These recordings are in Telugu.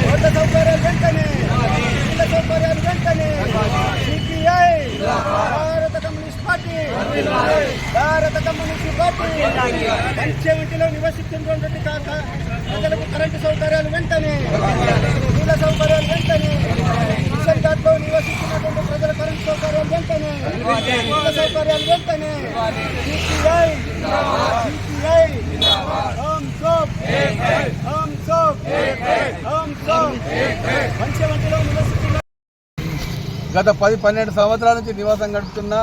రోడ్ల సౌకర్యాలు వెంటనే, నీళ్ళ సౌకర్యాలు వెంటనే. సిపిఐ భారత కమ్యూనిస్ట్ పార్టీ, భారత కమ్యూనిస్ట్ పార్టీ. పంచమిటిలో నివసిస్తున్నటువంటి ప్రజలకు కరెంటు సౌకర్యాలు వెంటనే, నీళ్ళ సౌకర్యాలు వెంటనే. కిషన్ ఘాట్లో నివసిస్తున్నటువంటి ప్రజల కరెంటు సౌకర్యాలు వెంటనే, నీళ్ళ సౌకర్యాలు వెంటనే. సిపిఐ పంచమిటిలో నివసిస్తున్న గత 10-12 సంవత్సరాల నుంచి నివాసం గడుపుతున్న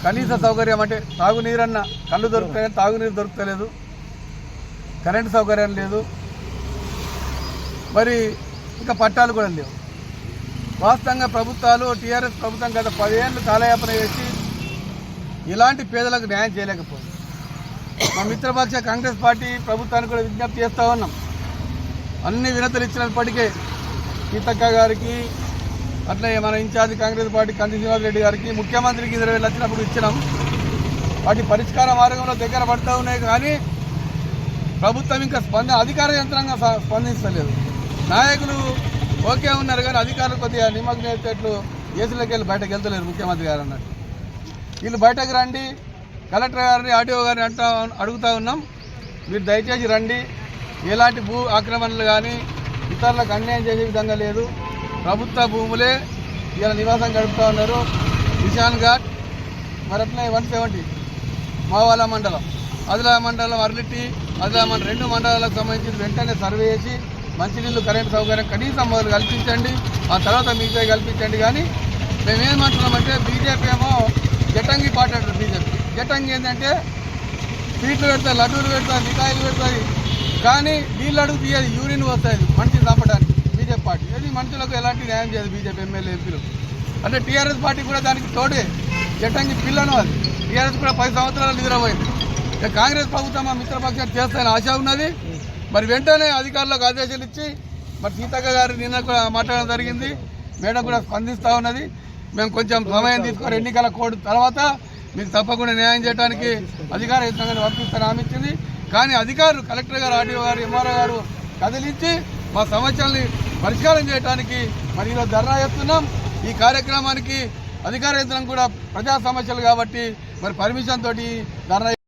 కనీస సౌకర్యం అంటే తాగునీరన్న కళ్ళు దొరుకుతాయి, తాగునీరు దొరుకుతలేదు, కరెంటు సౌకర్యం లేదు, మరి ఇంకా పట్టాలు కూడా లేవు. వాస్తవంగా ప్రభుత్వాలు టీఆర్ఎస్ ప్రభుత్వం గత 10 ఏళ్ళు కాలయాపన చేసి ఇలాంటి పేదలకు న్యాయం చేయలేకపోయింది. మా మిత్రపక్ష కాంగ్రెస్ పార్టీ ప్రభుత్వానికి కూడా విజ్ఞప్తి చేస్తూ ఉన్నాం. అన్ని వినతులు ఇచ్చినప్పటికీ సీతక్క గారికి, అట్లే మన ఇన్ఛార్జి కాంగ్రెస్ పార్టీ కంది శ్రీనివాస్ రెడ్డి గారికి, ముఖ్యమంత్రికి 20,000 వచ్చినప్పుడు ఇచ్చినాం. వాటి పరిష్కార మార్గంలో దగ్గర పడుతూ ఉన్నాయి. కానీ ప్రభుత్వం ఇంకా అధికార యంత్రంగా స్పందించలేదు. నాయకులు ఓకే ఉన్నారు కానీ అధికారులు కొద్దిగా నిమగ్నతలు ఏసీలోకి వెళ్ళి బయటకు వెళ్తలేరు. ముఖ్యమంత్రి గారు అన్నట్టు వీళ్ళు బయటకు రండి, కలెక్టర్ గారిని ఆర్టీఓ గారిని అడుగుతూ ఉన్నాం, మీరు దయచేసి రండి. ఎలాంటి భూ ఆక్రమణలు కానీ ఇతరులకు అన్యాయం చేసే విధంగా లేదు. ప్రభుత్వ భూములే ఇలా నివాసం గడుపుతూ ఉన్నారు. నిషాన్ ఘాట్, మరట్లే 170 మావాల మండలం, ఆదిలాబాద్ మండలం, అర్లిట్టి, ఆదిలాబాద్ మండలం 2 మండలాలకు సంబంధించి వెంటనే సర్వే చేసి మంచినీళ్ళు, కరెంటు సౌకర్యం కనీసం మొదలు కల్పించండి, ఆ తర్వాత మిగతా కల్పించండి. కానీ మేమేమంటున్నామంటే బీజేపీ ఏమో జటంగి పార్టీ అంటారు. బీజేపీ జటంగి ఏంటంటే స్వీట్లు పెడతాయి, లడ్డూలు పెడతాయి, మిఠాయిలు పెడతాయి, కానీ నీళ్ళు అడుగు తీయదు, యూరిన్ వస్తుంది మనిషిని చంపడానికి. బీజేపీ పార్టీ ఏది మనుషులకు ఎలాంటి న్యాయం చేయదు. బీజేపీ ఎమ్మెల్యే ఎంపీలు అంటే టీఆర్ఎస్ పార్టీ కూడా దానికి తోడే జటంగి పిల్లను. అది టీఆర్ఎస్ కూడా 10 సంవత్సరాలు నిద్రపోయింది. కాంగ్రెస్ ప్రభుత్వం మా మిత్రపక్షం చేస్తాయని ఆశ ఉన్నది. మరి వెంటనే అధికారులకు ఆదేశాలు ఇచ్చి మరి సీతక్క గారు నిన్న కూడా మాట్లాడడం జరిగింది. మేడం కూడా స్పందిస్తూ ఉన్నది. మేము కొంచెం సమయం తీసుకొని ఎన్నికల కోడ్ తర్వాత మీకు తప్పకుండా న్యాయం చేయడానికి అధికార యంత్రాంగాన్ని పంపిస్తారని హామీ ఇచ్చింది. కానీ అధికారులు కలెక్టర్ గారు, ఆర్డీఓ గారు, ఎంఆర్ఓ గారు కదిలించి మా సమస్యల్ని పరిష్కారం చేయడానికి మరి ఈరోజు ధర్నా చేస్తున్నాం. ఈ కార్యక్రమానికి అధికార యంత్రం కూడా ప్రజా సమస్యలు కాబట్టి మరి పర్మిషన్ తోటి ధర్నా